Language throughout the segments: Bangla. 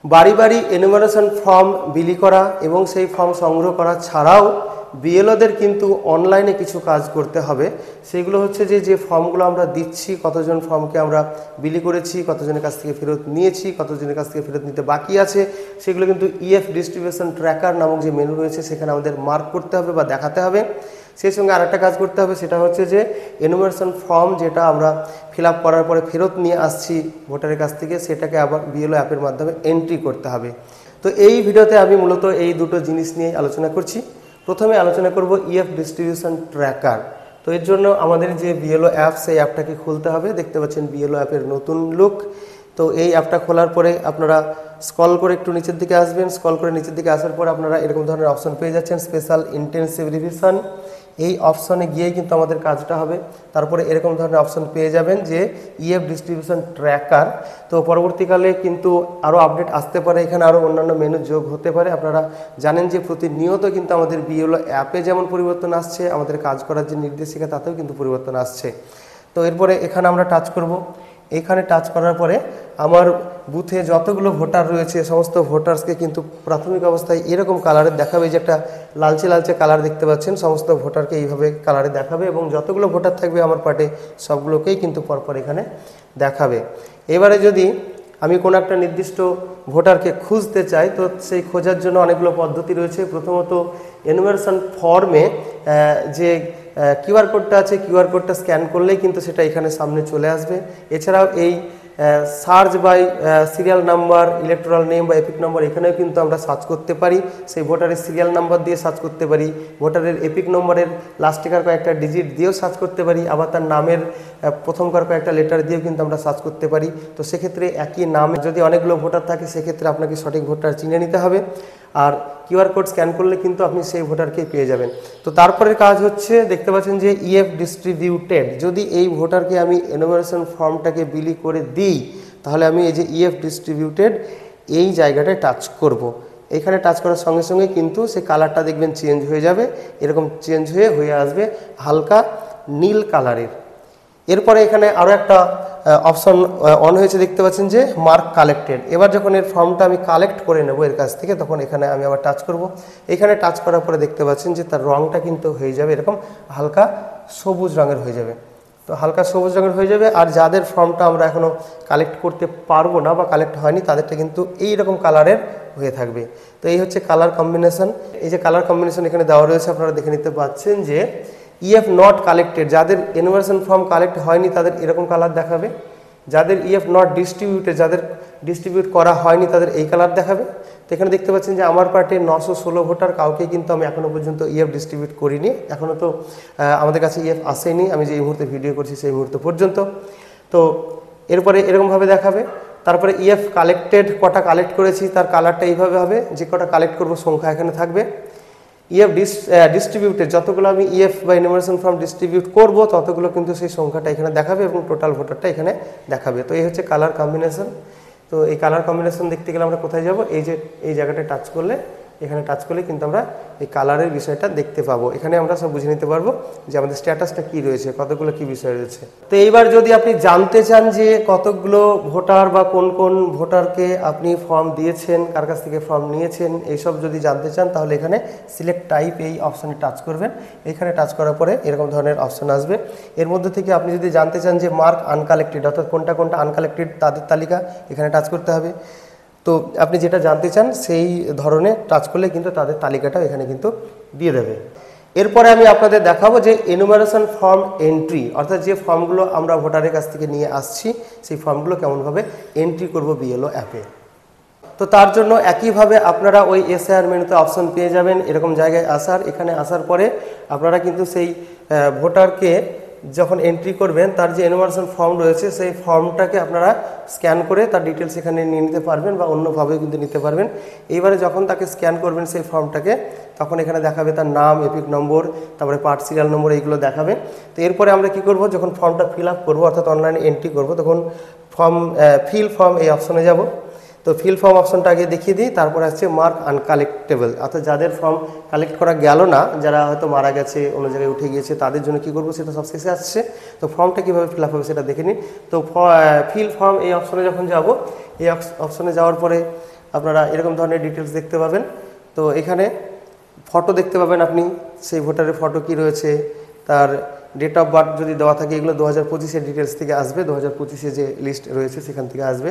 বাড়ি বাড়ি এনুমারেশন ফর্ম বিলি করা এবং সেই ফর্ম সংগ্রহ করা ছাড়াও বিএলওদের কিন্তু অনলাইনে কিছু কাজ করতে হবে। সেগুলো হচ্ছে যে ফর্মগুলো আমরা দিচ্ছি, কতজন ফর্মকে আমরা বিলি করেছি, কতজনের কাছ থেকে ফেরত নিয়েছি, কতজনের কাছ থেকে ফেরত নিতে বাকি আছে, সেগুলো কিন্তু ইএফ ডিস্ট্রিবিউশন ট্র্যাকার নামক যে মেনু রয়েছে সেখানে আমাদের মার্ক করতে হবে বা দেখাতে হবে। সেই সঙ্গে আরেকটা কাজ করতে হবে, সেটা হচ্ছে যে এনুমারেশন ফর্ম যেটা আমরা ফিল আপ করার পরে ফেরত নিয়ে আসছি ভোটারের কাছ থেকে, সেটাকে আবার বিএলও অ্যাপের মাধ্যমে এন্ট্রি করতে হবে। তো এই ভিডিওতে আমি মূলত এই দুটো জিনিস নিয়ে আলোচনা করছি। প্রথমে আলোচনা করব ইএফ ডিস্ট্রিবিউশন ট্র্যাকার। তো এর জন্য আমাদের যে বিএলও অ্যাপ, সেই অ্যাপটাকে খুলতে হবে। দেখতে পাচ্ছেন বিএলও অ্যাপের নতুন লুক। তো এই অ্যাপটা খোলার পরে আপনারা স্ক্রল করে একটু নিচের দিকে আসবেন। স্ক্রল করে নিচের দিকে আসার পর আপনারা এরকম ধরনের অপশন পেয়ে যাচ্ছেন, স্পেশাল ইন্টেনসিভ রিভিশন। এই অপশনে গিয়েই কিন্তু আমাদের কাজটা হবে। তারপরে এরকম ধরনের অপশন পেয়ে যাবেন যে ইএফ ডিস্ট্রিবিউশন ট্র্যাকার। তো পরবর্তীকালে কিন্তু আরও আপডেট আসতে পারে, এখানে আরও অন্যান্য মেনু যোগ হতে পারে। আপনারা জানেন যে প্রতিনিয়ত কিন্তু আমাদের বিএলও অ্যাপে যেমন পরিবর্তন আসছে, আমাদের কাজ করার যে নির্দেশিকা তাতেও কিন্তু পরিবর্তন আসছে। তো এরপরে এখানে আমরা টাচ করব। এখানে টাচ করার পরে আমার বুথে যতগুলো ভোটার রয়েছে সমস্ত ভোটার্সকে কিন্তু প্রাথমিক অবস্থায় এরকম কালারের দেখাবে, যে একটা লালচে লালচে কালার দেখতে পাচ্ছেন, সমস্ত ভোটারকে এইভাবে কালারে দেখাবে এবং যতগুলো ভোটার থাকবে আমার পার্টে সবগুলোকেই কিন্তু পরপর এখানে দেখাবে। এবারে যদি আমি কোনো একটা নির্দিষ্ট ভোটারকে খুঁজতে চাই, তো সেই খোঁজার জন্য অনেকগুলো পদ্ধতি রয়েছে। প্রথমত এনুমারেশন ফর্মে যে কিউআর কোডটা আছে, কিউআর কোডটা স্ক্যান করলেই কিন্তু সেটা এখানে সামনে চলে আসবে। এছাড়াও এই search by serial number, electoral name বা এপিক নম্বর, এখানেও কিন্তু আমরা সার্চ করতে পারি। সেই ভোটারের সিরিয়াল নাম্বার দিয়ে সার্চ করতে পারি, ভোটারের এপিক নম্বরের লাস্টিকার কয়েকটা ডিজিট দিয়েও সার্চ করতে পারি, আবার তার নামের প্রথমকার কয়েকটা লেটার দিয়েও কিন্তু আমরা সার্চ করতে পারি। তো সেক্ষেত্রে একই নামে যদি অনেকগুলো ভোটার থাকে, সেক্ষেত্রে আপনাকে সঠিক ভোটার চিনে নিতে হবে। আর কিউআর কোড স্ক্যান করলে কিন্তু আপনি সেই ভোটারকেই পেয়ে যাবেন। তো তারপরের কাজ হচ্ছে, দেখতে পাচ্ছেন যে ইএফ ডিস্ট্রিবিউটেড। যদি এই ভোটারকে আমি এনুমারেশন ফর্মটাকে বিলি করে দিই, তাহলে আমি এই যে ইএফ ডিস্ট্রিবিউটেড এই জায়গাটায় টাচ করব। এখানে টাচ করার সঙ্গে সঙ্গে কিন্তু সেই কালারটা দেখবেন চেঞ্জ হয়ে যাবে, এরকম চেঞ্জ হয়ে আসবে হালকা নীল কালারের। এরপরে এখানে আরও একটা অপশন অন হয়েছে, দেখতে পাচ্ছেন যে মার্ক কালেক্টেড। এবার যখন এর ফর্মটা আমি কালেক্ট করে নেব এর কাছ থেকে, তখন এখানে আমি আবার টাচ করব। এখানে টাচ করার পরে দেখতে পাচ্ছেন যে তার রঙটা কিন্তু হয়ে যাবে এরকম হালকা সবুজ রঙের হয়ে যাবে। তো হালকা সবুজ রঙের হয়ে যাবে। আর যাদের ফর্মটা আমরা এখনও কালেক্ট করতে পারবো না বা কালেক্ট হয়নি, তাদেরটা কিন্তু এইরকম কালারের হয়ে থাকবে। তো এই হচ্ছে কালার কম্বিনেশন। এই যে কালার কম্বিনেশন এখানে দেওয়া রয়েছে, আপনারা দেখে নিতে পাচ্ছেন যে ইএফ নট কালেক্টেড, যাদের এনুমারেশন ফর্ম কালেক্ট হয়নি তাদের এরকম কালার দেখাবে। যাদের ইএফ নট ডিস্ট্রিবিউটেড, যাদের ডিস্ট্রিবিউট করা হয়নি তাদের এই কালার দেখাবে। তো এখানে দেখতে পাচ্ছেন যে আমার পার্টে 916 ভোটার, কাউকে কিন্তু আমি এখনও পর্যন্ত ইএফ ডিস্ট্রিবিউট করিনি। এখনও তো আমাদের কাছে ইএফ আসেনি, আমি যে এই মুহূর্তে ভিডিও করছি সেই মুহূর্ত পর্যন্ত। তো এরপরে এরকমভাবে দেখাবে। তারপরে ইএফ কালেক্টেড, কটা কালেক্ট করেছি তার কালারটা এইভাবে হবে, যে কটা কালেক্ট করবো সংখ্যা এখানে থাকবে। ইএফ ডিস্ট্রিবিউটেড, যতগুলো আমি ইএফ বা এনুমারেশন ফর্ম ডিস্ট্রিবিউট করব ততগুলো কিন্তু সেই সংখ্যাটা এখানে দেখাবে এবং টোটাল ভোটারটা এখানে দেখাবে। তো এই হচ্ছে কালার কম্বিনেশন। তো এই কালার কম্বিনেশন দেখতে গেলে আমরা কোথায় যাব, এই যে এই জায়গাটায় টাচ করলে, এখানে টাচ করলে কিন্তু আমরা এই কালারের বিষয়টা দেখতে পাবো। এখানে আমরা সব বুঝে নিতে পারবো যে আমাদের স্ট্যাটাসটা কি রয়েছে, কতগুলো কি বিষয় রয়েছে। তো এইবার যদি আপনি জানতে চান যে কতগুলো ভোটার বা কোন কোন ভোটারকে আপনি ফর্ম দিয়েছেন, কার কাছ থেকে ফর্ম নিয়েছেন, এইসব যদি জানতে চান, তাহলে এখানে সিলেক্ট টাইপ এই অপশানে টাচ করবেন। এখানে টাচ করার পরে এরকম ধরনের অপশান আসবে। এর মধ্যে থেকে আপনি যদি জানতে চান যে মার্ক আনকালেক্টেড, অর্থাৎ কোনটা কোনটা আনকালেক্টেড তাদের তালিকা, এখানে টাচ করতে হবে। তো আপনি যেটা জানতে চান সেই ধরনের টাচ করলে কিন্তু তাদের তালিকাটাও এখানে কিন্তু দিয়ে দেবে। এরপরে আমি আপনাদের দেখাবো যে এনুমারেশন ফর্ম এন্ট্রি, অর্থাৎ যে ফর্মগুলো আমরা ভোটারের কাছ থেকে নিয়ে আসছি সেই ফর্মগুলো কেমনভাবে এন্ট্রি করব বিএলও অ্যাপে। তো তার জন্য একইভাবে আপনারা ওই এসআইআর মেনুতে অপশন পেয়ে যাবেন এরকম জায়গায় আসার। এখানে আসার পরে আপনারা কিন্তু সেই ভোটারকে যখন এন্ট্রি করবেন, তার যে এনুমারেশন ফর্ম রয়েছে সেই ফর্মটাকে আপনারা স্ক্যান করে তার ডিটেলস এখানে নিয়ে নিতে পারবেন বা অন্যভাবেও কিন্তু নিতে পারবেন। এইবারে যখন তাকে স্ক্যান করবেন সেই ফর্মটাকে, তখন এখানে দেখাবে তার নাম, এপিক নম্বর, তারপরে পার্ট সিরিয়াল নম্বর, এইগুলো দেখাবে। তো এরপরে আমরা কি করব, যখন ফর্মটা ফিল আপ করবো অর্থাৎ অনলাইনে এন্ট্রি করব, তখন ফিল ফর্ম এই অপশনে যাব। তো ফিল ফর্ম অপশনটা আগে দেখিয়ে দিই, তারপর আসছে মার্ক আনকালেক্টেবল, অর্থাৎ যাদের ফর্ম কালেক্ট করা গেল না, যারা হয়তো মারা গেছে, অন্য জায়গায় উঠে গিয়েছে, তাদের জন্য কী করবো সেটা সব শেষে আসছে। তো ফর্মটা কীভাবে ফিল আপ হবে সেটা দেখে নিন। তো ফিল ফর্ম এই অপশনে যখন যাব, এই অপশনে যাওয়ার পরে আপনারা এরকম ধরনের ডিটেলস দেখতে পাবেন। তো এখানে ফটো দেখতে পাবেন আপনি, সেই ভোটারের ফটো কি রয়েছে, তার ডেট অফ বার্থ যদি দেওয়া থাকে এগুলো 2025-এর ডিটেলস থেকে আসবে, 2025-এ যে লিস্ট রয়েছে সেখান থেকে আসবে।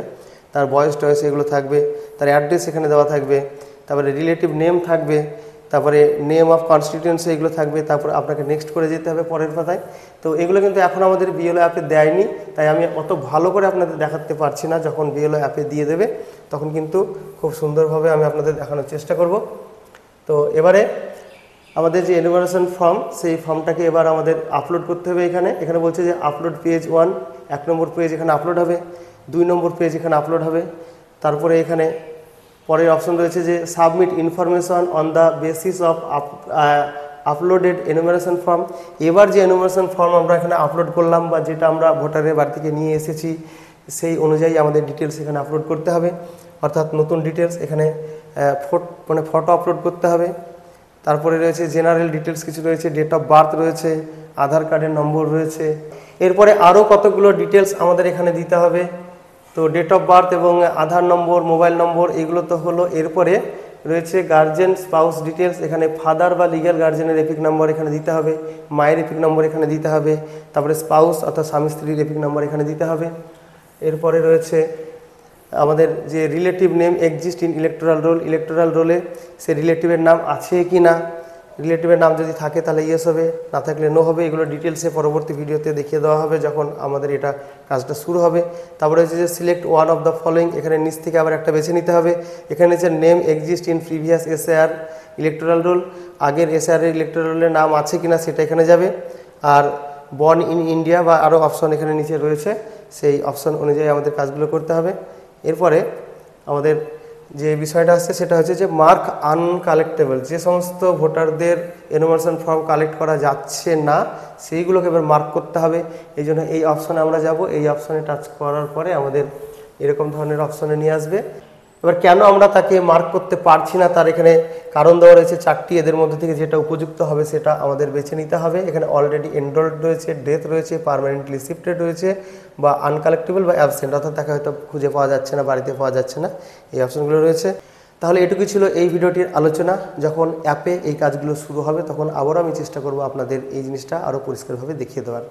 তার বয়স টয়স এগুলো থাকবে, তার অ্যাড্রেস এখানে দেওয়া থাকবে, তারপরে রিলেটিভ নেম থাকবে, তারপরে নেম অফ কনস্টিটিউয়েন্সি এগুলো থাকবে। তারপর আপনাকে নেক্সট করে যেতে হবে পরের পাতায়। তো এগুলো কিন্তু এখন আমাদের বিএলও অ্যাপে দেয়নি, তাই আমি অত ভালো করে আপনাদের দেখাতে পারছি না। যখন বিএলও অ্যাপে দিয়ে দেবে তখন কিন্তু খুব সুন্দরভাবে আমি আপনাদের দেখানোর চেষ্টা করব। তো এবারে আমাদের যে এনুমারেশন ফর্ম, সেই ফর্মটাকে এবার আমাদের আপলোড করতে হবে। এখানে বলছে যে আপলোড পেজ 1, 1 নম্বর পেজ এখানে আপলোড হবে, 2 নম্বর পেজ এখানে আপলোড হবে। তারপরে এখানে পরের অপশন রয়েছে যে submit information on the basis of uploaded enumeration form. এবার যে এনুমারেশন ফর্ম আমরা এখানে আপলোড করলাম বা যেটা আমরা ভোটারের বাড়ি থেকে নিয়ে এসেছি সেই অনুযায়ী আমাদের ডিটেলস এখানে আপলোড করতে হবে, অর্থাৎ নতুন ডিটেলস। এখানে ফটো আপলোড করতে হবে। তারপরে রয়েছে জেনারেল ডিটেলস কিছু রয়েছে, ডেট অফ বার্থ রয়েছে, আধার কার্ডের নম্বর রয়েছে। এরপরে আরও কতগুলো ডিটেলস আমাদের এখানে দিতে হবে। তো ডেট অফ বার্থ এবং আধার নম্বর, মোবাইল নম্বর এগুলো তো হলো। এরপরে রয়েছে গার্জেন স্পাউস ডিটেলস, এখানে ফাদার বা লিগ্যাল গার্জেনের এপিক নম্বর এখানে দিতে হবে, মায়ের এপিক নম্বর এখানে দিতে হবে, তারপরে স্পাউস অর্থাৎ স্বামী স্ত্রীর এপিক নম্বর এখানে দিতে হবে। এরপরে রয়েছে আমাদের যে relative name exist in electoral roll, electoral রোলে সে রিলেটিভের নাম আছে কি না, রিলেটিভের নাম যদি থাকে তাহলে ইয়েস হবে, না থাকলে নো হবে। এগুলো ডিটেলসে পরবর্তী ভিডিওতে দেখিয়ে দেওয়া হবে যখন আমাদের এটা কাজটা শুরু হবে। তারপরে হচ্ছে যে select one of the following, এখানে নিচ থেকে আবার একটা বেছে নিতে হবে। এখানে হচ্ছে name exist in previous SAR electoral role, আগের এসআর ইলেকটোরাল রোলের নাম আছে কিনা সেটা এখানে যাবে। আর বর্ন ইন ইন্ডিয়া বা আরও অপশন এখানে নিচে রয়েছে, সেই অপশন অনুযায়ী আমাদের কাজগুলো করতে হবে। এরপরে আমাদের যে বিষয়টা আসছে সেটা হচ্ছে যে মার্ক আনকালেক্টেবল, যে সমস্ত ভোটারদের এনুমারেশন ফর্ম কালেক্ট করা যাচ্ছে না সেইগুলোকে এবার মার্ক করতে হবে। এই জন্য এই অপশনে আমরা যাব। এই অপশনে টাচ করার পরে আমাদের এরকম ধরনের অপশনে নিয়ে আসবে। এবার কেন আমরা তাকে মার্ক করতে পারছি না তার এখানে কারণ দেওয়া রয়েছে 4টি। এদের মধ্যে থেকে যেটা উপযুক্ত হবে সেটা আমাদের বেছে নিতে হবে। এখানে অলরেডি এনরোলড রয়েছে, ডেথ রয়েছে, পার্মানেন্টলি শিফটেড রয়েছে, বা আনকালেক্টেবল বা অ্যাবসেন্ট, অর্থাৎ তাকে হয়তো খুঁজে পাওয়া যাচ্ছে না, বাড়িতে পাওয়া যাচ্ছে না, এই অপশনগুলো রয়েছে। তাহলে এটুকুই ছিল এই ভিডিওটির আলোচনা। যখন অ্যাপে এই কাজগুলো শুরু হবে তখন আবারও আমি চেষ্টা করব আপনাদের এই জিনিসটা আরও পরিষ্কারভাবে দেখিয়ে দেওয়ার।